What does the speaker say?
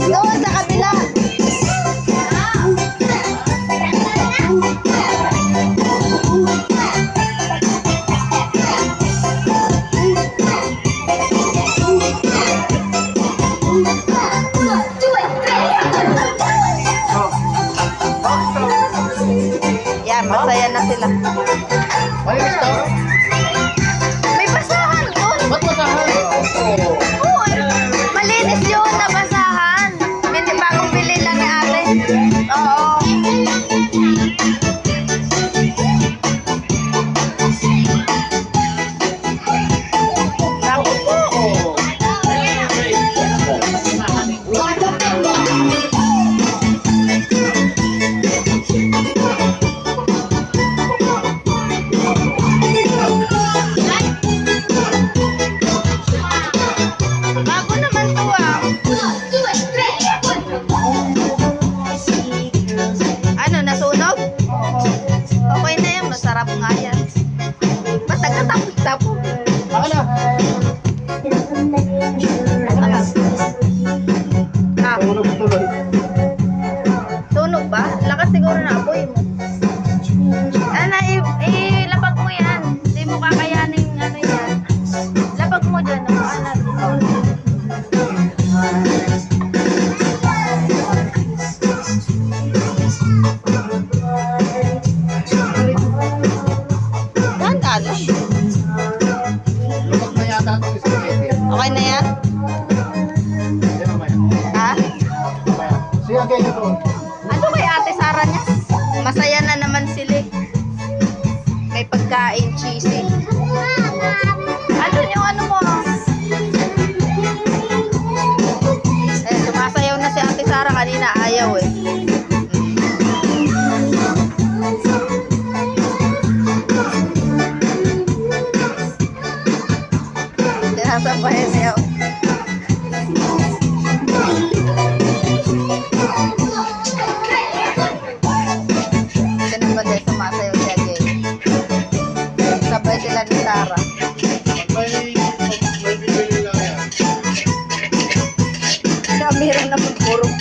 Doon sa kabila. Yan, masaya na sila. Malinis daw? May basahan doon. Ba't masahan? Oo, malinis yun na basahan. Hindi bagong bili lang ni ate. Oo. Tapos po. Bago naman to ah. Ano, nasunog? Okay na yan, masarap nga yan. Ba't nagkatapos-tapos? Baka na. Ah, Tulog tuloy. sunog ba? Lakas siguro na apoy mo. Ano, ilapag mo yan. Hindi mo kakayanin ano yan. Lapag mo dyan. Dahan-dahan lang. Lumag na yata itong spaghetti. Okay na yan? Hindi mamaya. Ha? Mamaya. Siya kayo ito. Ano kay Ate Sara niya? Masaya na naman sila. May pagkain, cheesy. Ano yung ano mo? Eh, sumasayaw na si Ate Sara kanina. Ayaw eh. Sinasabayan niya. Sinabad eh, sumasayaw siya Jay. Sabay sila ni Sara. May bibili lang yan. Siya meron na pagpurong.